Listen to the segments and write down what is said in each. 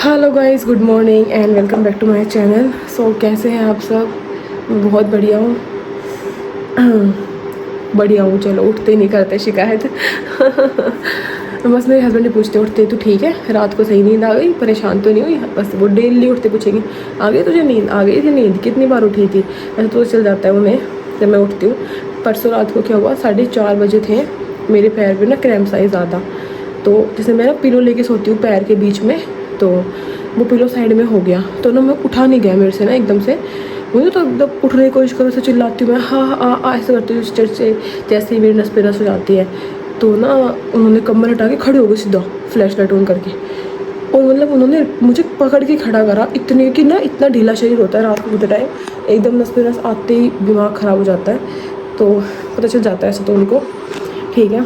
Hello guys, good morning and welcome back to my channel. So कैसे हैं आप सब? मैं बहुत बढ़िया हूँ। बढ़िया हूँ, चलो। उठते नहीं करते शिकायत। बस मेरे हस्बैंड ने पूछते उठते तो ठीक है, रात को सही नींद आ गई, परेशान तो नहीं हुई? बस वो डेली उठते पूछेंगे आ गई तुझे नींद, आ गई थी नींद, कितनी बार उठी थी। ऐसा तो चल जाता है उन्हें जब मैं उठती हूँ। परसों रात को क्या हुआ, 4:30 बजे थे। मेरे पैर में ना क्रैम्प्स आई ज़्यादा, तो जैसे मैं ना पिलो लेके सोती हूँ पैर के बीच में, तो वो पिलो साइड में हो गया, तो ना मैं उठा नहीं गया मेरे से ना एकदम से। मुझे तो एकदम उठने की कोशिश करो, तो चिल्लाती हूँ मैं, हाँ हाँ हाँ ऐसे करती हूँ से, जैसे ही मेरी नस पे नस हो जाती है। तो ना उन्होंने कमर हटा के खड़े हो गए सीधा, फ्लैश लाइट ऑन करके, और मतलब उन्होंने मुझे पकड़ के खड़ा करा। इतने कि ना इतना ढीला शरीर होता है रात को होते टाइम, एकदम नस पे नस आते ही दिमाग ख़राब हो जाता है, तो पता चल जाता है ऐसा तो उनको। ठीक है,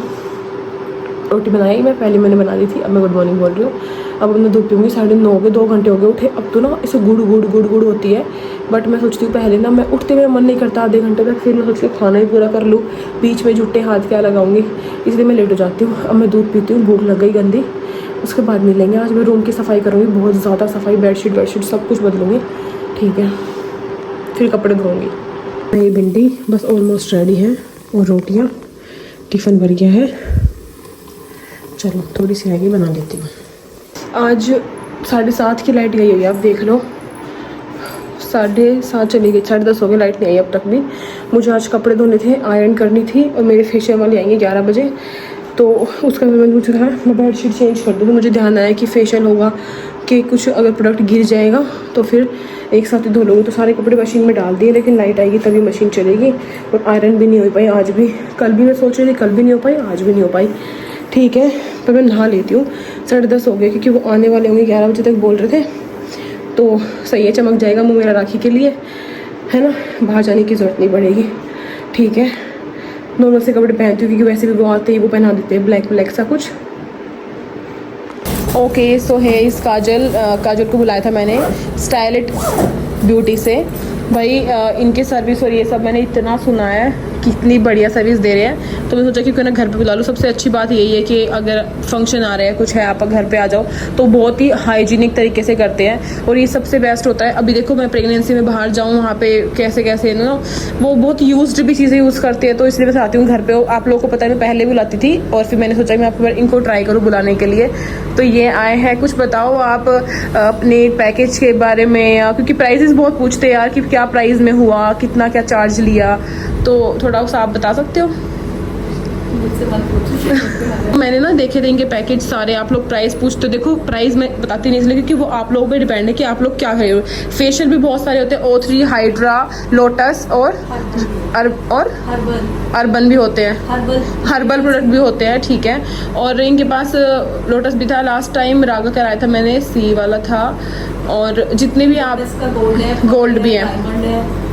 रोटी बनाई मैं, पहले मैंने बना दी थी, अब मैं गुड मॉर्निंग बोल रही हूँ। अब मैं दूध पीऊँगी, 9:30 हो गए, 2 घंटे हो गए उठे। अब तो ना इसे गुड़ गुड़ गुड़ गुड़ होती है, बट मैं सोचती हूँ पहले ना, मैं उठते मेरा मन नहीं करता आधे घंटे तक, फिर मैं सोचती हूँ खाना ही पूरा कर लूँ, बीच में झूठे हाथ क्या लगाऊंगी, इसलिए मैं लेट हो जाती हूँ। अब मैं दूध पीती हूँ, भूख लग गई गंदी, उसके बाद मिलेंगे। आज मैं रूम की सफाई करूँगी, बहुत ज़्यादा सफाई, बेडशीट सब कुछ बदलूँगी। ठीक है, फिर कपड़े धोऊँगी। नई भिंडी बस ऑलमोस्ट रेडी है, और रोटियाँ, टिफ़िन भर गया है। चलो थोड़ी सी मैगी बना लेती हूँ। आज 7:30 की लाइट गई हुई है, आप देख लो। 7:30 चली गई, 10:30 हो गए, लाइट नहीं आई अब तक भी। मुझे आज कपड़े धोने थे, आयरन करनी थी, और मेरे फेशियल वाले आएंगे 11 बजे, तो उसका मैंने मुझे कहा मैं बेडशीट चेंज कर दूँ। तो मुझे ध्यान आया कि फेशियल होगा कि कुछ अगर प्रोडक्ट गिर जाएगा तो फिर एक साथ ही धो लोगे। तो सारे कपड़े मशीन में डाल दिए, लेकिन लाइट आएगी तभी मशीन चलेगी, और आयरन भी नहीं हो पाई आज भी। कल भी मैं सोच रही थी, कल भी नहीं हो पाई, आज भी नहीं हो पाई। ठीक है, पर मैं नहा लेती हूँ। 10:30 हो गए, क्योंकि वो आने वाले होंगे 11 बजे तक बोल रहे थे, तो सही है, चमक जाएगा मुँह मेरा राखी के लिए, है ना, बाहर जाने की ज़रूरत नहीं पड़ेगी। ठीक है, नॉर्मल से कपड़े पहनती हूँ, क्योंकि वैसे भी वो आते ही वो पहना देते हैं ब्लैक ब्लैक सा कुछ। ओके, सो है इस काजल को बुलाया था मैंने स्टाइलिट ब्यूटी से। भाई इनके सर्विस और ये सब मैंने इतना सुना है, कितनी बढ़िया सर्विस दे रहे हैं, तो मैं सोचा कि क्यों ना घर पे बुला लूँ। सबसे अच्छी बात यही है कि अगर फंक्शन आ रहे हैं, कुछ है, आप घर पे आ जाओ, तो बहुत ही हाइजीनिक तरीके से करते हैं, और ये सबसे बेस्ट होता है। अभी देखो मैं प्रेगनेंसी में बाहर जाऊँ, वहाँ पे कैसे कैसे ना वो बहुत यूज्ड भी चीज़ें यूज़ करते हैं, तो इसलिए मैं चाहती हूँ घर पे। आप लोगों को पता है मैं पहले बुलाती थी, और फिर मैंने सोचा मैं आपको इनको ट्राई करूँ बुलाने के लिए। तो ये आए हैं, कुछ बताओ आप अपने पैकेज के बारे में, क्योंकि प्राइजेस बहुत पूछते हैं यार कि क्या प्राइस में हुआ, कितना क्या चार्ज लिया, तो थोड़ा उस आप बता सकते हो? मैंने ना देखे थे इनके पैकेज सारे, आप लोग प्राइस पूछते हो। देखो प्राइस मैं बताती नहीं इसलिए क्योंकि वो आप लोगों पे डिपेंड है कि आप लोग क्या खरीदो। फेशियल भी बहुत सारे होते हैं, O3, हाइड्रा, लोटस और अर्बन भी होते हैं, हर्बल प्रोडक्ट भी होते हैं। ठीक है, और इनके पास लोटस भी था लास्ट टाइम, रागा कराया था मैंने, सी वाला था, और जितने भी आप गोल्ड भी है,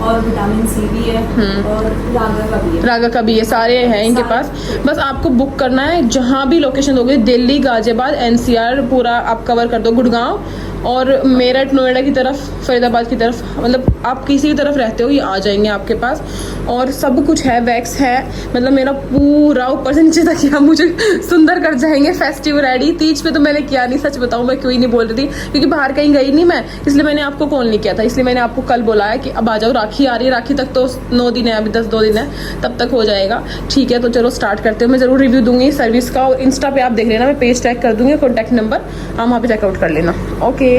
और विटामिन सी भी है, और रागा का भी है, सारे हैं इनके पास। बस आपको बुक करना है, जहाँ भी लोकेशन दोगे, दिल्ली, गाजियाबाद, NCR पूरा आप कवर कर दो, गुड़गांव और मेरठ, नोएडा की तरफ, फरीदाबाद की तरफ, मतलब आप किसी भी तरफ रहते हो ये आ जाएंगे आपके पास। और सब कुछ है, वैक्स है, मतलब मेरा पूरा ऊपर से नीचे तक किया, मुझे सुंदर कर जाएंगे फेस्टिव रेडी। तीज पे तो मैंने किया नहीं, सच बताऊं मैं क्यों ही नहीं बोल रही थी, क्योंकि बाहर कहीं गई नहीं मैं, इसलिए मैंने आपको कॉल नहीं किया था। इसलिए मैंने आपको कल बोला कि अब आ जाओ, राखी आ रही है, राखी तक तो 9 दिन है, अभी 10-2 दिन है, तब तक हो जाएगा। ठीक है, तो चलो स्टार्ट करते हो। मैं ज़रूर रिव्यू दूंगी सर्विस का, और इंस्टा पे आप देख लेना, मैं पेज टैग कर दूंगी, कॉन्टैक्ट नंबर आप वहाँ पे चेकआउट कर लेना। ओके,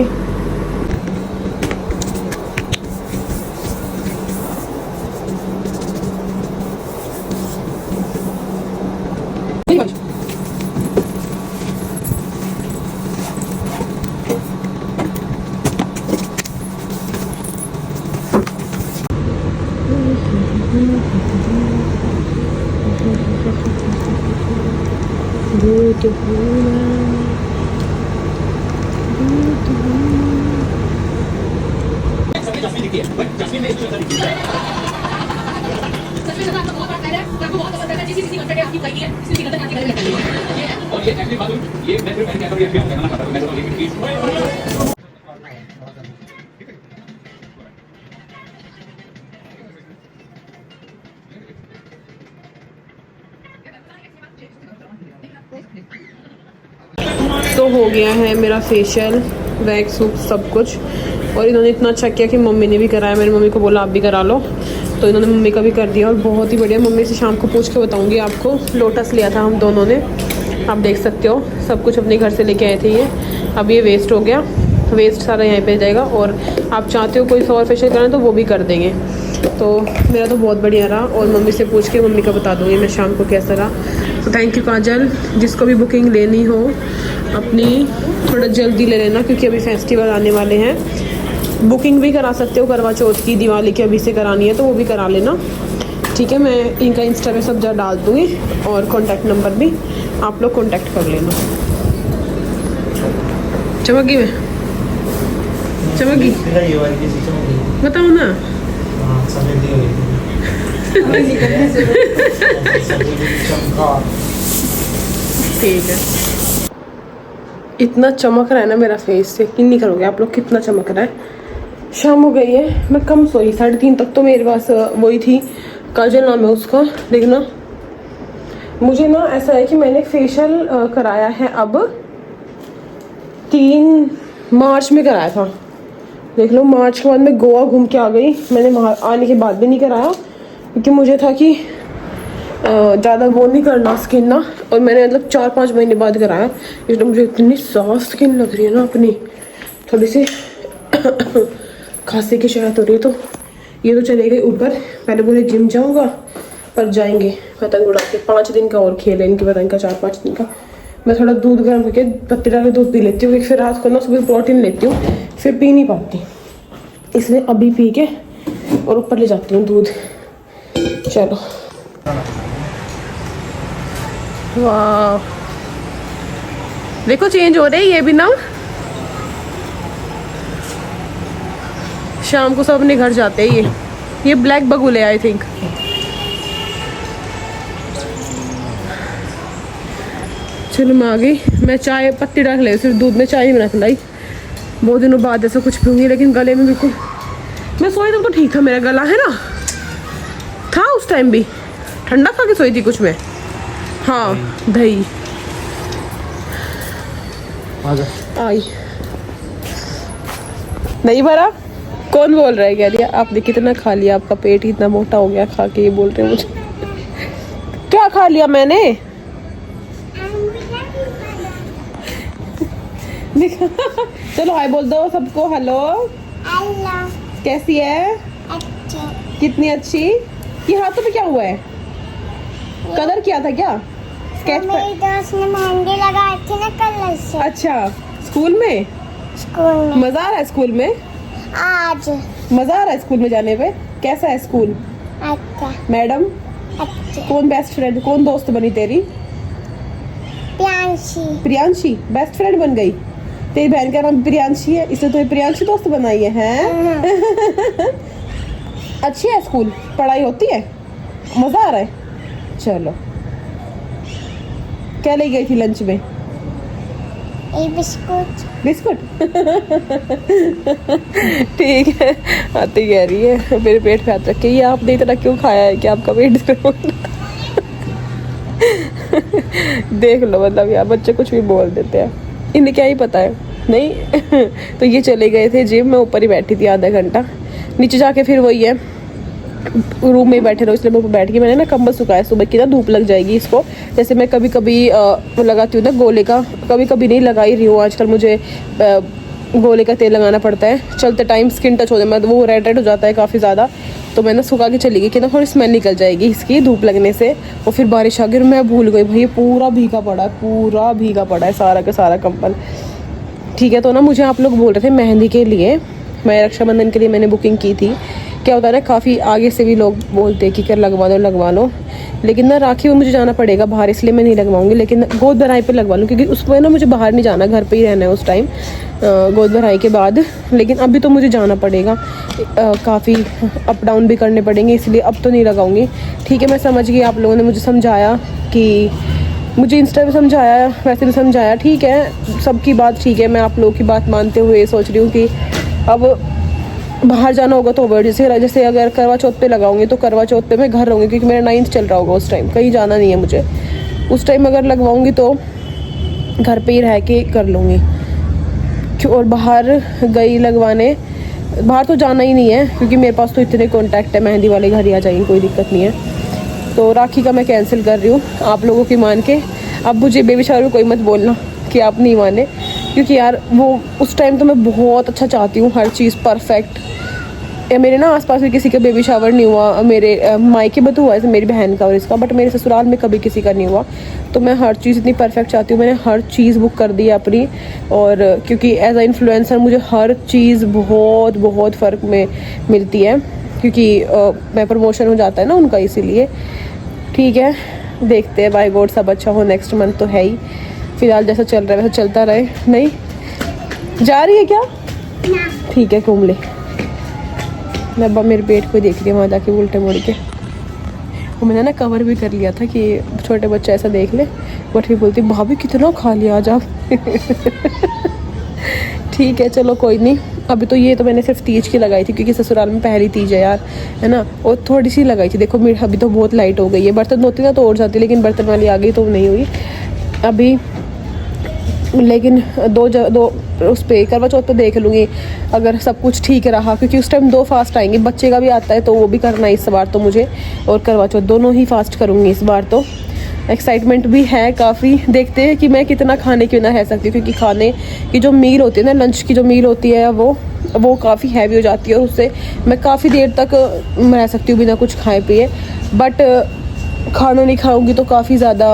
तो हो गया है मेरा फेशियल, वैक्स सब कुछ। और इन्होंने इतना अच्छा किया कि मम्मी ने भी कराया, मेरी मम्मी को बोला आप भी करा लो, तो इन्होंने मम्मी का भी कर दिया और बहुत ही बढ़िया। मम्मी से शाम को पूछ के बताऊंगी आपको। लोटस लिया था हम दोनों ने, आप देख सकते हो, सब कुछ अपने घर से लेके आए थे ये। अब ये वेस्ट हो गया, वेस्ट सारा यहीं पे जाएगा। और आप चाहते हो कोई और फेशियल कराना तो वो भी कर देंगे। तो मेरा तो बहुत बढ़िया रहा और मम्मी से पूछ के मम्मी का बता दूँगी मैं शाम को कैसा रहा। तो थैंक यू काजल। जिसको भी बुकिंग लेनी हो अपनी थोड़ा जल्दी ले लेना, क्योंकि अभी फेस्टिवल आने वाले हैं। बुकिंग भी करा सकते हो करवा चौथ की, दिवाली की अभी से करानी है तो वो भी करा लेना, ठीक है। मैं इनका इंस्टा पे सब जगह डाल दूँगी और कॉन्टैक्ट नंबर भी, आप लोग कॉन्टैक्ट कर लेना। चमकी में चमकी बताओ ना। ठीक है। इतना चमक रहा है ना मेरा फेस से, कि नहीं करोगे आप लोग, कितना चमक रहा है। शाम हो गई है, मैं कम सोई, 3:30 तक तो मेरे पास वही थी, काजल नाम है उसका, देखना। मुझे ना ऐसा है कि मैंने फेशियल कराया है अब 3 मार्च में कराया था, देख लो। मार्च के बाद मैं गोवा घूम के आ गई, मैंने आने के बाद भी नहीं कराया, क्योंकि मुझे था कि ज़्यादा वो नहीं करना स्किन ना। और मैंने मतलब 4-5 महीने बाद कराया, इसलिए मुझे इतनी सॉफ्ट स्किन लग रही है ना अपनी। थोड़ी सी खांसी की शिकायत हो रही है, तो ये तो चले गए ऊपर। पहले बोले जिम जाऊँगा, पर जाएंगे पतंग उड़ा के। 5 दिन का और खेल है इनकी पतंग का, 4-5 दिन का। मैं थोड़ा दूध गर्म करके पत्ती डाल के दूध पी लेती हूँ, फिर रात को ना सुबह प्रोटीन लेती हूँ, फिर पी नहीं पाती, इसलिए अभी पी के और ऊपर ले जाती हूँ दूध। चलो वाह, देखो चेंज हो रहे हैं ये भी ना। शाम को सब अपने घर जाते हैं। ये ब्लैक बगुल है आई थिंक। चलो मैं आ गई। मैं चाय पत्ती डाल ले, सिर्फ दूध में चाय बना के लाई। बहुत दिनों बाद ऐसा कुछ पीऊंगी, लेकिन गले में बिल्कुल, मैं सोई तो ठीक था, मेरा गला है ना था उस टाइम भी, ठंडा खा के सोई थी कुछ में। हाँ दही आई नहीं भरा। कौन बोल रहा है, कह दिया आपने कितना खा लिया, आपका पेट ही इतना मोटा हो गया खा के, ये बोल रहे हैं मुझे। क्या खा लिया मैंने? चलो हाय बोल दो सबको। हेलो हेलो, कैसी है? अच्छी। कितनी अच्छी। ये हाथों पे क्या हुआ है? कलर किया था क्या? स्केच मेरी पर? दोस्त ने मेहंदी लगाई थी ना कलर से। अच्छा, स्कूल में? स्कूल में मजा आ रहा है स्कूल में? आज मजा आ रहा है स्कूल में जाने पे? कैसा है स्कूल? अच्छा मैडम? अच्छी। कौन बेस्ट फ्रेंड, कौन दोस्त बनी तेरी? प्रियांशी। प्रियांशी बेस्ट फ्रेंड बन गई। तेरी बहन का नाम प्रियांशी है, इसलिए तुम्हें प्रियांशी दोस्त बनाई है, हैं? अच्छी है स्कूल, पढ़ाई होती है, मजा आ रहा है? चलो, क्या ले गई थी लंच में? एक बिस्कुट। बिस्कुट। ठीक है, आती कह रही है मेरे पेट पे हाथ रख के, ये आपने इतना क्यों खाया है कि आपका पेट देख लो, मतलब यार बच्चे कुछ भी बोल देते हैं, इन्हें क्या ही पता है। नहीं तो ये चले गए थे जिम, मैं ऊपर ही बैठी थी आधा घंटा, नीचे जाके फिर वही है रूम में ही बैठे रहो, इसलिए मैं ऊपर बैठ गई। मैंने ना कंबल सुखाया, सुबह की ना धूप लग जाएगी इसको। जैसे मैं कभी कभी लगाती हूँ ना गोले का, कभी कभी नहीं लगा ही रही हूँ आजकल, मुझे गोले का तेल लगाना पड़ता है। चलते टाइम स्किन टच हो जाए, मतलब वो रेड रेड हो जाता है काफ़ी ज़्यादा, तो मैं ना सुखा के चली गई कि ना थोड़ी स्मेल निकल जाएगी इसकी धूप लगने से। और फिर बारिश आ गई और मैं भूल गई भाई, पूरा भीगा पड़ा है, पूरा भीगा पड़ा है सारा का सारा कंबल। ठीक है, तो ना मुझे आप लोग बोल रहे थे मेहंदी के लिए, मैं रक्षाबंधन के लिए मैंने बुकिंग की थी। क्या होता है ना, काफ़ी आगे से भी लोग बोलते हैं कि कर लगवा लो, लेकिन ना राखी में मुझे जाना पड़ेगा बाहर, इसलिए मैं नहीं लगवाऊंगी। लेकिन गोद भराई पे लगवा लूँ, क्योंकि उसमें ना मुझे बाहर नहीं जाना, घर पे ही रहना है उस टाइम गोद भराई के बाद। लेकिन अभी तो मुझे जाना पड़ेगा, काफ़ी अप डाउन भी करने पड़ेंगे, इसलिए अब तो नहीं लगाऊंगी। ठीक है, मैं समझ गई, आप लोगों ने मुझे समझाया, कि मुझे इंस्टा पे समझाया, वैसे भी समझाया, ठीक है, सबकी बात ठीक है। मैं आप लोगों की बात मानते हुए सोच रही हूँ कि अब बाहर जाना होगा तो ओवर, जैसे अगर करवा चौथ पे लगाऊंगी तो करवा चौथ पे मैं घर रहूँगी, क्योंकि मेरा 9th चल रहा होगा उस टाइम, कहीं जाना नहीं है मुझे उस टाइम। अगर लगवाऊंगी तो घर पे ही रह के कर लूँगी। और बाहर गई लगवाने, बाहर तो जाना ही नहीं है क्योंकि मेरे पास तो इतने कॉन्टैक्ट है, मेहंदी वाले घर ही आ जाएंगे, कोई दिक्कत नहीं है। तो राखी का मैं कैंसिल कर रही हूँ आप लोगों की मान के। अब मुझे बेबी शावर में कोई मत बोलना कि आप नहीं माने, क्योंकि यार वो उस टाइम तो मैं बहुत अच्छा चाहती हूँ, हर चीज़ परफेक्ट। मेरे ना आसपास भी किसी का बेबी शावर नहीं हुआ, मेरे मायके में तो हुआ है मेरी बहन का और इसका, बट मेरे ससुराल में कभी किसी का नहीं हुआ। तो मैं हर चीज़ इतनी परफेक्ट चाहती हूँ, मैंने हर चीज़ बुक कर दी है अपनी। और क्योंकि एज अ इन्फ्लुएंसर मुझे हर चीज़ बहुत बहुत फ़र्क में मिलती है, क्योंकि मैं प्रमोशन हो जाता है ना उनका, इसीलिए। ठीक है, देखते हैं, बाय गॉड सब अच्छा हो। नेक्स्ट मंथ तो है ही, फिलहाल जैसा चल रहा है वैसा चलता रहे। नहीं जा रही है क्या? ठीक है, घूम ले। नब्बा मेरे पेट को देख रही है वहाँ जाके उल्टे मुड़ के। वो मैंने ना कवर भी कर लिया था कि छोटे बच्चे ऐसा देख ले, बट फिर बोलती भाभी कितना खा लिया आज आप। ठीक है, चलो कोई नहीं। अभी तो ये तो मैंने सिर्फ तीज की लगाई थी क्योंकि ससुराल में पहली तीज है यार, है ना। और थोड़ी सी लगाई थी, देखो मेरी अभी तो बहुत लाइट हो गई है। बर्तन धोती ना तो और जाती, लेकिन बर्तन वाली आ गई तो नहीं हुई अभी। लेकिन दो उस पर करवा चौथ पे देख लूँगी अगर सब कुछ ठीक रहा, क्योंकि उस टाइम 2 फास्ट आएंगे, बच्चे का भी आता है तो वो भी करना है इस बार तो मुझे, और करवा चौथ दोनों ही फास्ट करूँगी इस बार। तो एक्साइटमेंट भी है काफ़ी, देखते हैं कि मैं कितना खाने के बिना रह सकती हूँ, क्योंकि खाने की जो मील होती है ना, लंच की जो मील होती है वो काफ़ी हैवी हो जाती है और उससे मैं काफ़ी देर तक रह सकती हूँ बिना कुछ खाए पिए। बट खाना नहीं खाऊंगी तो काफ़ी ज़्यादा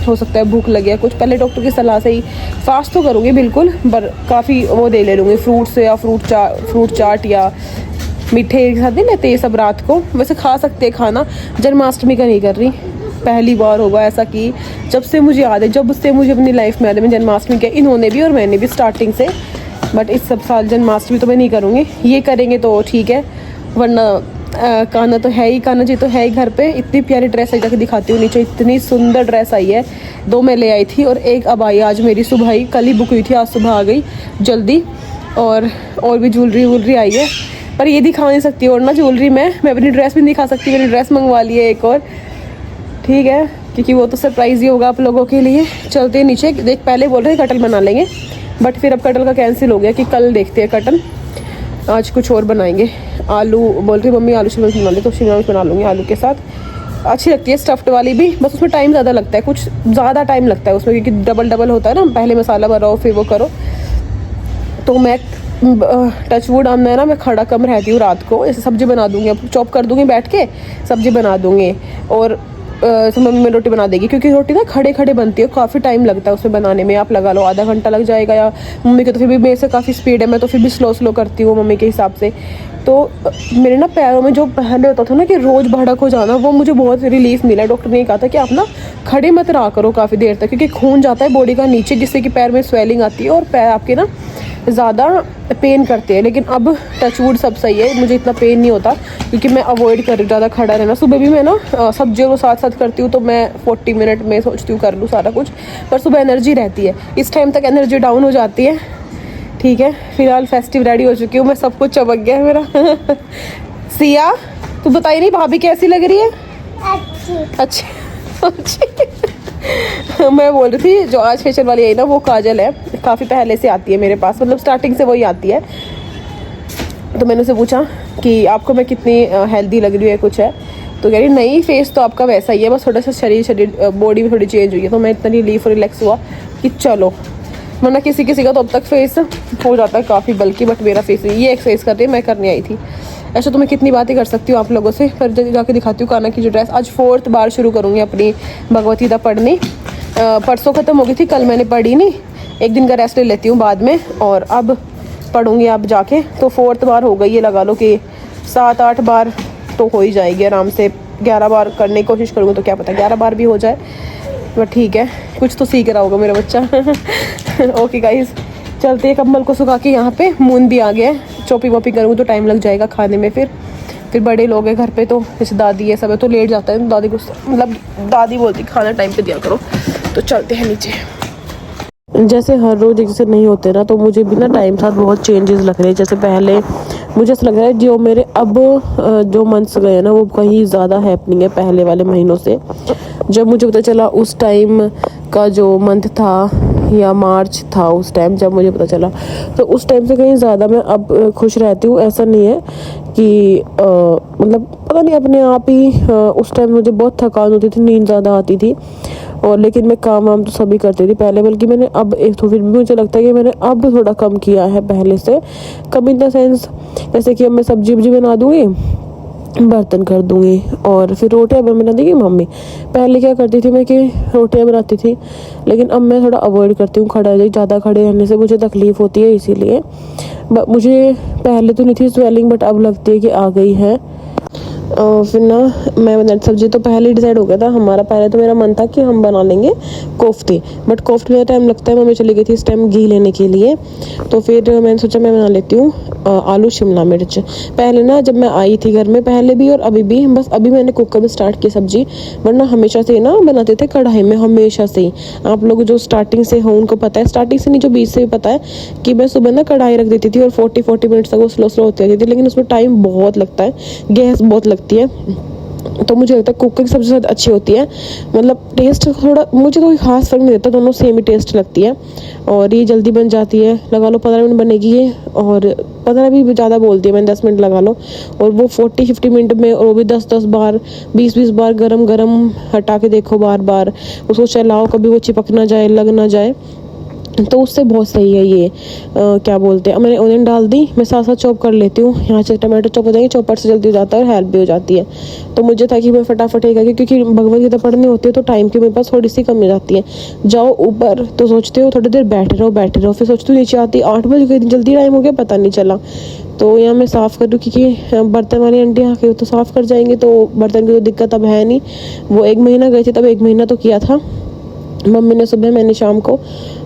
हो सकता है भूख लगे कुछ। पहले डॉक्टर की सलाह से ही फास्ट तो करूँगी बिल्कुल, पर काफ़ी वो ले लूँगी फ्रूट्स या फ्रूट चाट या मीठे के साथ नहीं लेते ये सब रात को। वैसे खा सकते हैं खाना, जन्माष्टमी का नहीं कर रही। पहली बार होगा ऐसा कि जब से मुझे याद है, जब से मुझे अपनी लाइफ में याद है, मैं जन्माष्टमी किया, इन्होंने भी और मैंने भी स्टार्टिंग से। बट इस सब साल जन्माष्टमी तो मैं नहीं करूँगी, ये करेंगे तो ठीक है, वरना कान्हा तो है ही, कान्हा जी तो है ही घर पे। इतनी प्यारी ड्रेस आई, जाके दिखाती हूँ नीचे, इतनी सुंदर ड्रेस आई है। 2 मैं ले आई थी और 1 अब आई आज मेरी सुबह ही, कल ही बुक हुई थी, आज सुबह आ गई जल्दी। और भी ज्वेलरी आई है, पर ये दिखा नहीं सकती और ना ज्वेलरी मैं अपनी ड्रेस भी नहीं दिखा सकती। मैंने ड्रेस मंगवा ली है एक और, ठीक है, क्योंकि वो तो सरप्राइज़ ही होगा आप लोगों के लिए। चलते हैं नीचे, देख पहले बोल रहे कटल बना लेंगे, बट फिर अब कटल का कैंसिल हो गया कि कल देखते हैं कटल, आज कुछ और बनाएंगे। आलू बोल रही मम्मी आलू शिमला मिर्च बना ले, तो शिमला मिर्च बना लूँगी आलू के साथ, अच्छी लगती है स्टफ्ड वाली भी। बस उसमें टाइम ज़्यादा लगता है, कुछ ज़्यादा टाइम लगता है उसमें, क्योंकि डबल होता है ना, पहले मसाला बनाओ फिर वो करो। तो मैं टचवुड है ना, मैं खड़ा कम रहती हूँ रात को। ऐसे सब्जी बना दूँगी, अब चॉप कर दूँगी बैठ के, सब्जी बना दूँगी और मम्मी में रोटी बना देगी, क्योंकि रोटी ना खड़े बनती है, काफ़ी टाइम लगता है उसमें बनाने में। आप लगा लो आधा घंटा लग जाएगा, या मम्मी के तो फिर भी मेरे से काफ़ी स्पीड है, मैं तो फिर भी स्लो करती हूँ मम्मी के हिसाब से। तो मेरे ना पैरों में जो पहले होता था ना कि रोज़ भड़क हो जाना, वो मुझे बहुत रिलीफ मिला। डॉक्टर ने कहा था कि आप ना खड़े मत रहा करो काफ़ी देर तक, क्योंकि खून जाता है बॉडी का नीचे, जिससे कि पैर में स्वेलिंग आती है और पैर आपके ना ज़्यादा पेन करते हैं। लेकिन अब टचवुड सब सही है, मुझे इतना पेन नहीं होता, क्योंकि मैं अवॉइड कर ज़्यादा खड़ा रहना। सुबह भी मैं ना सब्जियों को साथ करती हूँ, तो मैं 40 मिनट में सोचती हूँ कर लूँ सारा कुछ, पर सुबह एनर्जी रहती है। इस टाइम तक एनर्जी डाउन हो जाती है। ठीक है, फिलहाल फेस्टिव रेडी हो चुकी हूँ मैं, सब कुछ चमक गया है मेरा। सिया तू बताई नहीं भाभी कैसी लग रही है? अच्छी। मैं बोल रही थी जो आज फेशियल वाली आई ना, वो काजल है, काफ़ी पहले से आती है मेरे पास, मतलब स्टार्टिंग से वही आती है। तो मैंने उसे पूछा कि आपको मैं कितनी हेल्दी लग रही है, कुछ है तो कह रही नहीं, फेस तो आपका वैसा ही है, बस थोड़ा सा शरीर बॉडी में थोड़ी चेंज हुई है। तो मैं इतना रिलीफ और रिलैक्स हुआ कि चलो, वरना किसी का तो अब तक फेस हो जाता है काफ़ी बल्कि, बट मेरा फेस ये एक्सरसाइज कर रही है, मैं करने आई थी। ऐसा तो मैं कितनी बातें कर सकती हूँ आप लोगों से, पर जाके दिखाती हूँ कान्हा की जो ड्रेस। आज 4th बार शुरू करूँगी अपनी भगवत गीता पढ़नी। परसों ख़त्म हो गई थी, कल मैंने पढ़ी नहीं, एक दिन का रेस्ट ले लेती हूँ बाद में, और अब पढ़ूँगी अब जाके। तो 4th बार हो गई है, लगा लो कि 7-8 बार तो हो ही जाएगी आराम से। 11 बार करने की कोशिश करूँगी तो क्या पता 11 बार भी हो जाए, बट ठीक है, कुछ तो सीख रहा होगा मेरा बच्चा। ओके गाइस, चलते हैं। कम्बल को सुखा के यहाँ पे मून भी आ गया है, चॉपी वॉपी करूँगी तो टाइम लग जाएगा खाने में। फिर बड़े लोग हैं घर पे, तो जैसे दादी है सब है, तो लेट जाता है। दादी को मतलब दादी बोलती खाना टाइम पे दिया करो। तो चलते हैं नीचे। जैसे हर रोज़ एक जैसे नहीं होते ना, तो मुझे भी ना टाइम साथ बहुत चेंजेस लग रहे हैं। जैसे पहले मुझे ऐसा लग रहा है जो मेरे अब जो मंथ्स गए ना, वो कहीं ज़्यादा हैपनिंग है पहले वाले महीनों से। जब मुझे पता चला उस टाइम का जो मंथ था या मार्च था उस टाइम जब मुझे पता चला। तो उस टाइम से कहीं ज़्यादा मैं अब खुश रहती हूँ। ऐसा नहीं है कि मतलब पता नहीं अपने आप ही उस टाइम मुझे बहुत थकान होती थी, नींद ज़्यादा आती थी, और लेकिन मैं काम वाम तो सभी करती थी पहले, बल्कि मैंने अब एक तो फिर भी मुझे लगता है कि मैंने अब थोड़ा कम किया है पहले से। कम इन द सेंस जैसे कि अब मैं सब्जी वब्जी बना दूँगी, बर्तन कर दूँगी, और फिर रोटियाँ बना देगी मम्मी। पहले क्या करती थी मैं कि रोटियाँ बनाती थी, लेकिन अब मैं थोड़ा अवॉइड करती हूँ खड़ा ज़्यादा खड़े रहने से मुझे तकलीफ़ होती है, इसीलिए मुझे पहले तो नहीं थी स्वेलिंग, बट अब लगती है कि आ गई है। फिर ना मैं बना सब्जी तो पहले ही डिसाइड हो गया था हमारा। पहले तो मेरा मन था कि हम बना लेंगे कोफ्ते, बट कोफ्ते में टाइम लगता है। मम्मी चली गई थी इस टाइम घी लेने के लिए, तो फिर मैंने सोचा मैं बना लेती हूँ आलू शिमला मिर्च। पहले ना जब मैं आई थी घर में, पहले भी और अभी भी, बस अभी मैंने कुकर में स्टार्ट की सब्जी, वरना हमेशा से ना बनाते थे कढ़ाई में, हमेशा से ही। आप लोग जो स्टार्टिंग से हो उनको पता है, स्टार्टिंग से नहीं जो बीच से भी पता है, कि मैं सुबह ना कढ़ाई रख देती थी और 40 मिनट्स तक वो स्लो होती रहती थी, लेकिन उसमें टाइम बहुत लगता है, गैस बहुत लगती है। तो मुझे लगता है कुकर की सबसे ज़्यादा अच्छी होती है, मतलब टेस्ट थोड़ा मुझे कोई खास फर्क नहीं देता, दोनों सेम ही टेस्ट लगती है, और ये जल्दी बन जाती है। लगा लो 15 मिनट बनेगी ये, और 15 भी ज़्यादा बोलती है मैंने, 10 मिनट लगा लो, और वो 40-50 मिनट में, और वो भी 10-10 बार 20-20 बार गरम हटा के देखो, बार उसको चलाओ, कभी वो चिपक ना जाए, लग ना जाए, तो उससे बहुत सही है ये। क्या बोलते हैं, मैंने ओनियन डाल दी, मैं साथ साथ चॉप कर लेती हूँ, यहाँ से टमाटो चॉप हो जाएंगे, चॉपर से जल्दी हो जाता है और हेल्प भी हो जाती है। तो मुझे था कि मैं फटाफट ही करके, क्योंकि भगवत गीता पढ़नी होती है तो टाइम की मेरे पास थोड़ी सी कमी हो जाती है। जाओ ऊपर तो सोचते हो थोड़ी देर बैठे रहो, फिर सोचते हो नीचे आती 8 बजे गई, जल्दी टाइम हो गया पता नहीं चला। तो यहाँ मैं साफ़ कर दूँ, क्योंकि बर्तन वाली आंटी आके तो साफ़ कर जाएंगे, तो बर्तन की तो दिक्कत अब है नहीं। वो 1 महीना गए थे, तब 1 महीना तो किया था मम्मी ने सुबह, मैंने शाम को,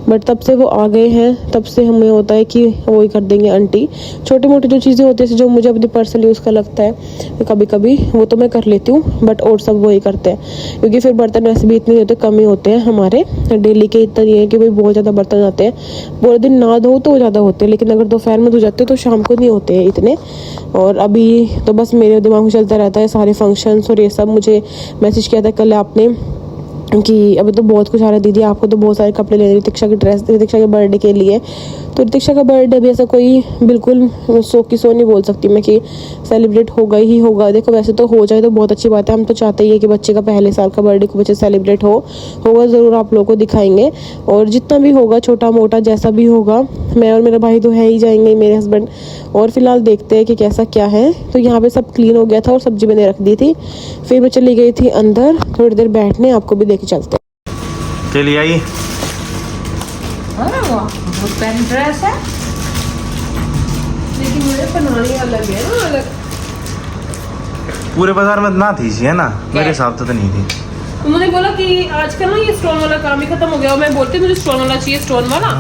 बट तब से वो आ गए हैं, तब से हमें होता है कि वो ही कर देंगे आंटी। छोटी मोटी जो चीज़ें होती है जो मुझे अपनी पर्सनल यूज़ का लगता है कभी कभी, वो तो मैं कर लेती हूँ, बट और सब वो ही करते हैं, क्योंकि फिर बर्तन वैसे भी इतने नहीं होते, कम ही होते हैं हमारे डेली के। इतना नहीं है कि भाई बहुत ज़्यादा बर्तन आते हैं, पूरे दिन ना धो तो ज़्यादा होते हैं, लेकिन अगर दोपहर में धो जाते हैं तो शाम को नहीं होते हैं इतने। और अभी तो बस मेरे दिमाग में चलता रहता है सारे फंक्शंस और ये सब। मुझे मैसेज किया था कल आपने कि अभी तो बहुत कुछ आ रहा है दीदी, आपको तो बहुत सारे कपड़े लेने, ऋतिक्षा की ड्रेस, ऋतिक्षा के बर्थडे के लिए। तो ऋतिक्षा का बर्थडे भी ऐसा कोई बिल्कुल सो नहीं बोल सकती मैं कि सेलिब्रेट होगा ही होगा। देखो वैसे तो हो जाए तो बहुत अच्छी बात है, हम तो चाहते ही है कि बच्चे का पहले साल का बर्थडे को बच्चे सेलिब्रेट होगा ज़रूर, आप लोगों को दिखाएंगे। और जितना भी होगा, छोटा मोटा जैसा भी होगा, मैं और मेरा भाई तो है ही जाएंगे, मेरे हस्बैंड। और फिलहाल देखते हैं कि कैसा क्या है। तो यहाँ पे सब क्लीन हो गया था और सब्जी मैंने रख दी थी, फिर मैं चली गई थी अंदर थोड़ी देर बैठने, आपको भी देखे चलते। चलिए आई, अरे वाह, बहुत प्यारी ड्रेस है, लेकिन मुझे बनानी अलग है ना, अलग। पूरे बाजार में ना थी है ना, मेरे हिसाब से तो नहीं थी। उन्होंने बोला कि आजकल ना ये स्टोन वाला काम ही खत्म हो गया, और मैं बोलती मुझे स्टोन वाला चाहिए, स्टोन वाला।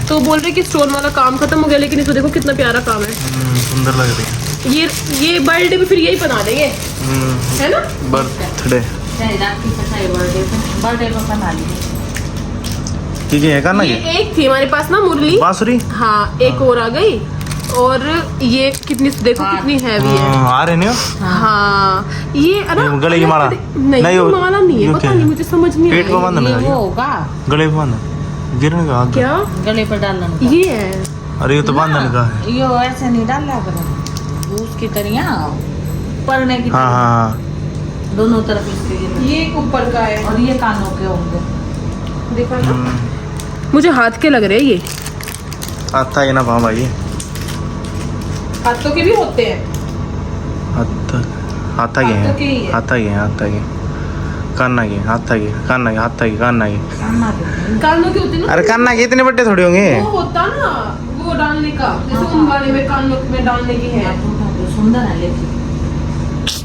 तो बोल रहे कि स्टोन वाला काम खत्म हो गया, लेकिन इसको देखो कितना प्यारा काम है, सुंदर लग रही है। ये बर्थडे पे फिर यही बना देंगे, है ना, बर्थडे बर्थडे में बना लीजिए। ठीक है करना ये एक थी हमारे पास ना मुरली, बांसुरी, हाँ एक और आ गई, और ये कितनी देखो कितनी हैवी है। आ रहे नहीं हो? हाँ ये है ना, गले की माला नहीं, नहीं, वो माला नहीं है, पता नहीं मुझे समझ नहीं पेट को आया। बांधना ये है, वो होगा, गले पे बांधना, गिरने का आगे। क्या गले पर डालना का। ये है? अरे ये तो बांधने का है। ये ऐसे नहीं डालना करो, उसकी तरह पढ़ने की हाँ तरह। हाँ दोनों तरफ इसके ये ऊपर का है, और ये कानों के होंगे। देखो ना, मुझे हाथ के लग रहे हैं ये, आता है ना पाँव भाई, हाथों के भी होते हैं, आता हाथों के ही है। आता है कान्ना के, आता है कान्ना के, आता है कान्ना के। कानों के होते हैं ना, अरे कान्ना के इतने बड़े थोड़ी होंगे। वो होता ना वो डालने का, जैसे उन वाले में कानों में डालने की है। सुंदर है, लेकिन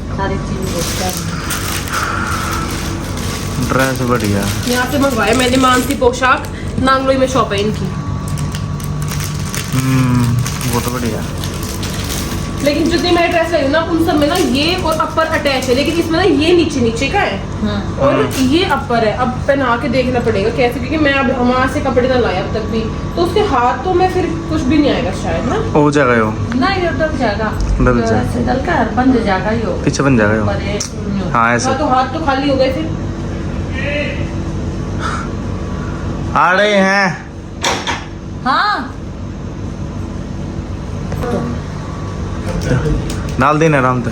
सारी चीजें ड्रेस बढ़िया। यहाँ से मंगवाए मैंने मानसी पोशाक, नांगलोई में शॉप है इनकी। वो तो बढ़िया। लेकिन जितनी मैं ड्रेस लाई हूँ ना, उन सब में ना ये और अपर अटैच है, लेकिन इसमें ना ये नीचे का है और ये अपर है। अब पहना के देखना पड़ेगा कैसे, क्योंकि मैं अब वहाँ से कपड़े ना लाया अब तक भी, तो उसके हाथों में फिर कुछ भी नहीं आएगा शायद ना। हो जाएगा यो, ना, ये डल जाएगा, डल जाएगा, ऐसे डल कर बंद जाएगा यो, पीछे बन जाएगा यो। पर ये यूं। हाँ ऐसे हाँ, तो हाथ तो खाली हो गए फिर। आ रहे हैं। हाँ डाल देना आराम से।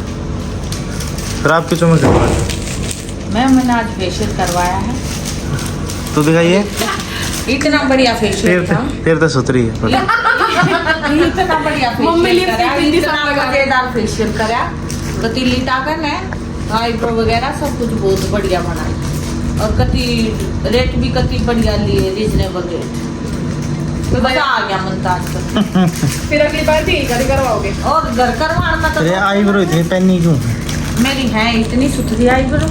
फिर आपकी चुम्मा करवा मैंने आज फेशियल करवाया है। तो दिखाइए। इतना बढ़िया फेशियल था। फिर तो सुथरी है थोड़ी। इतना बढ़िया मम्मी फेशियल लिपस्टिक करा, बिंदी इतना सब लगा के। मजेदार फेशियल करा। कतीली टाकन है, आईब्रो वगैरह सब कुछ बहुत बढ़िया बनाई। और कति रेट भी कति बढ़िया लिए, रीजनेबल रेट। तो मजा आ गया मन आज का। फिर अगली बार भी घर करवाओगे? और घर करवाना तो तेरे आईब्रो इतनी पहनी क्यों? मेरी है इतनी सुथरी आईब्रो।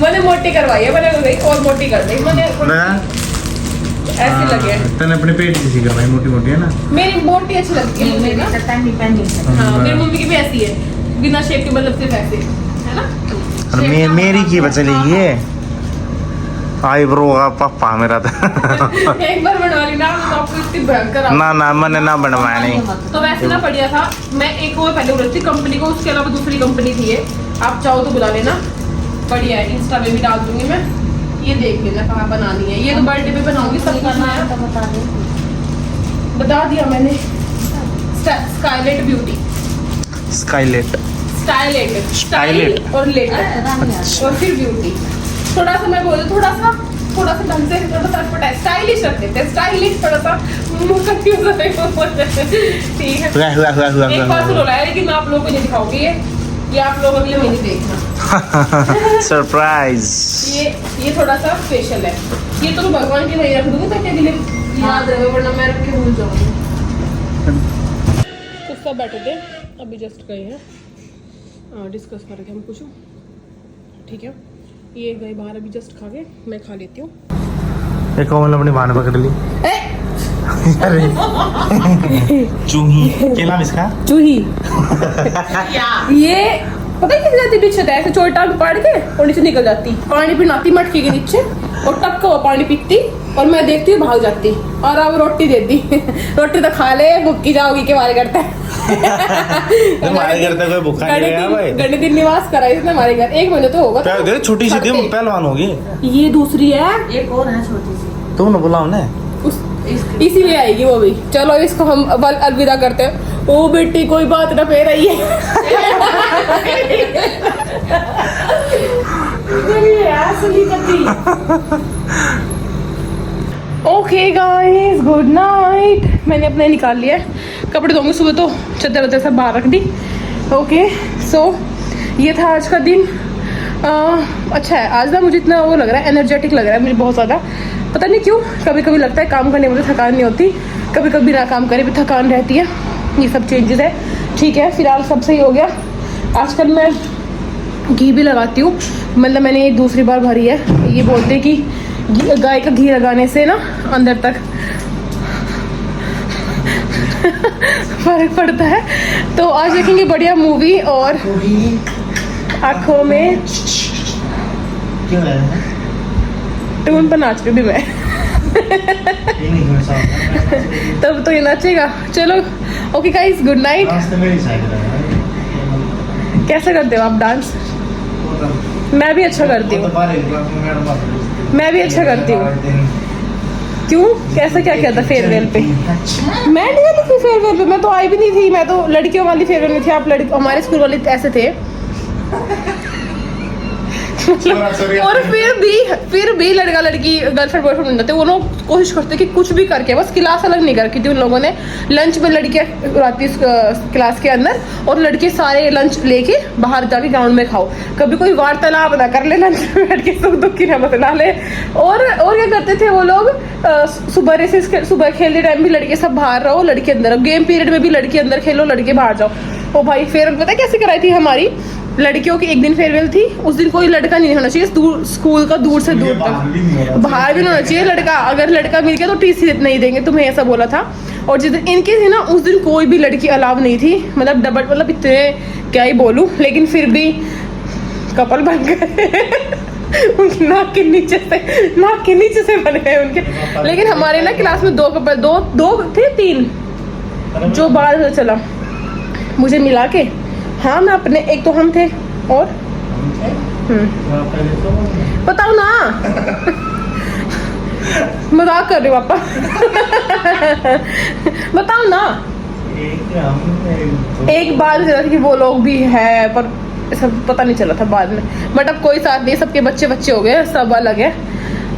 मैंने मोटी करवाई है, मैंने गई और मोटी कर दी मैंने। ऐसी लगे तने अपने पेट की सी करवाई, मोटी मोटी है ना। मेरी मोटी अच्छी लगती है मुझे ना। हाँ मेरी मम्मी की भी ऐसी है, बिना शेप के, मतलब सिर्फ ऐसे है ना। और मेरी की बचली ये आईब्रो का पापा मेरा था। एक बार बनवा ली ना तो आपको इतनी भयंकर ना ना मैंने ना बनवाया नहीं। तो वैसे ना बढ़िया था। मैं एक वो पहले बोल रही थी कंपनी को, उसके अलावा दूसरी कंपनी थी ये, आप चाहो तो बुला लेना, बढ़िया है। इंस्टा पे भी डाल दूंगी मैं, ये देख लेना कहाँ बनानी है। ये तो बर्थडे पे बनाऊंगी, सब करना है तो बता दे। बता दिया मैंने। स्काईलेट ब्यूटी, स्काईलेट स्टाइलेट, स्टाइलेट। स्टाइल और लेट और फिर ब्यूटी। थोड़ा सा मैं बोलूँ, थोड़ा सा ढंग से, थोड़ा सा अटपटा स्टाइलिश रख देते हैं। स्टाइलिश थोड़ा सा मुंह कंफ्यूज हो रहे। ठीक है, एक बार सुनो रहा है, लेकिन मैं आप लोगों को नहीं दिखाऊंगी ये आप लोग अगले महीने देखना। सरप्राइज। ये थोड़ा सा स्पेशल है। ये तो मैं भगवान के वही रख दूंगी ताकि अगले याद रहे, वरना मैं रख के भूल जाऊंगी। कुछ सब बैठे थे, अभी जस्ट गए हैं, डिस्कस कर रहे थे हम कुछ। ठीक है, ये गए बाहर अभी जस्ट खा के, मैं खा लेती हूँ। एक कोमल अपनी बाण पकड़ ली। अरे चूही क्या नाम इसका? चूही। ये पता है किस जाती पीछे था, ऐसे चोट टांग पाड़ के और नीचे निकल जाती, पानी पिनाती मटकी के नीचे और टप का वो पानी पीती और मैं देखती हूँ भाग जाती और अब रोटी देती। रोटी तो खा ले, भुक्की जाओगी के बारे करता है। हमारे घर तक कोई भूखा नहीं गया भाई। गणित दिन निवास करा इसने हमारे घर, 1 महीने तो होगा। दे छोटी सी थी, पहलवान होगी। ये दूसरी है, एक और है छोटी सी। तुम ना बुलाओ ना। इसीलिए आएगी वो भी। चलो इसको हम अब अलविदा करते हैं। ओ बेटी कोई बात ना पे रही है। Okay guys, good night. मैंने अपने निकाल लिया है, कपड़े धोंगे सुबह तो चद्दर वद्दर सब बाहर रख दी। ओके सो ये था आज का दिन। अच्छा है आज ना, मुझे इतना वो लग रहा है, एनर्जेटिक लग रहा है मुझे बहुत ज़्यादा। पता नहीं क्यों, कभी कभी लगता है काम करने में थकान नहीं होती, कभी कभी बिना काम करे भी थकान रहती है। ये सब चेंजेस है। ठीक है, फिलहाल सब सही हो गया। आजकल मैं घी भी लगाती हूँ, मतलब मैंने ये दूसरी बार भरी है। ये बोलते हैं कि गाय का घी लगाने से ना अंदर तक फर्क पड़ता है। तो आज देखेंगे बढ़िया मूवी और आँखों में क्यों है? टून पर नाच रही भी मैं। तब तो ये नाचेगा। चलो ओके गाइस, गुड नाइट। कैसे करते हो आप डांस? मैं भी अच्छा करती हूँ, मैं भी अच्छा करती हूँ। क्यों, कैसा क्या किया था फेयरवेल पे? मैं नहीं आई थी फेयरवेल पे, मैं तो आई भी नहीं थी। मैं तो लड़कियों वाली फेयरवेल में थी, आप हमारे स्कूल वाले ऐसे थे। और फिर भी लड़का लड़की गर्लफ्रेंड बॉयफ्रेंड बन जाते, वो लोग कोशिश करते कि कुछ भी करके, बस क्लास अलग नहीं करती थी उन लोगों ने। लंच में लड़कियां आती क्लास के अंदर और लड़के सारे लंच लेके बाहर जाके ग्राउंड में खाओ। कभी कोई वार्तालाप ना कर ले, लंच में बैठ के सुख दुख की ना बतला ले। और क्या करते थे वो लोग, सुबह खेलते टाइम भी लड़के सब बाहर रहो, लड़के अंदर। गेम पीरियड में भी लड़के अंदर खेलो, लड़के बाहर जाओ। ओ भाई, फेयरवेल पता है कैसे कराई थी हमारी लड़कियों की? एक दिन फेयरवेल थी, उस दिन कोई लड़का नहीं होना चाहिए स्कूल का, दूर से दूर तक बाहर भी नहीं होना चाहिए लड़का। अगर लड़का मिल गया तो टीसी नहीं देंगे तुम्हें, ऐसा बोला था। और जिस दिन इनके थी ना, उस दिन कोई भी लड़की अलाव नहीं थी। मतलब डबल, मतलब इतने क्या ही बोलूं, लेकिन फिर भी कपल बन गए। उनकी नाक के नीचे से बन गए उनके। लेकिन हमारे ना क्लास में 2 कपल, दो थे 3 जो बाहर चला मुझे मिला के। हाँ मैं अपने, एक तो हम थे और बताओ ना। मजाक कर रहे हो पापा। बताओ ना। एक बार जरा कि वो लोग भी है, पर सब पता नहीं चला था बाद में। बट अब कोई साथ नहीं, सबके बच्चे बच्चे हो गए, सब अलग है।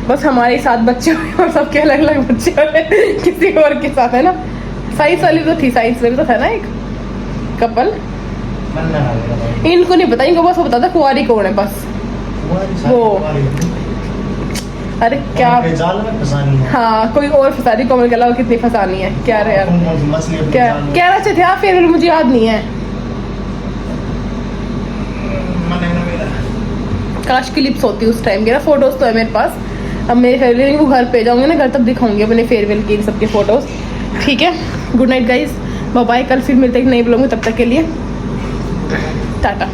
बस हमारे साथ बच्चे हुए और सबके अलग अलग बच्चे हुए किसी और के साथ, है ना। साइंस वाली तो थी, साइंस वाली तो था ना एक कपल। इनको नहीं पता, इनको बस वो पता था कुंवारी कौन है बस। वो अरे क्या जाल में फंसानी है। हाँ, कोई और फंसानी, कोमल के अलावा कितनी फंसानी है। क्या रहे यार, मछली अपने क्या जाल में- क्या रहे थे आप फिर, मुझे याद नहीं है। मन है ना मेरा। काश क्लिप्स होती उस टाइम की ना, फोटोज तो है मेरे पास। अब मेरे फेयरवेल को घर पे जाऊंगे ना, घर तब दिखाऊंगी अपने फेयरवेल की इन सबके फोटोज। ठीक है, good night guys, bye bye. कल फिर मिलते हैं एक नई ब्लॉग में, तब तक के लिए टाटा।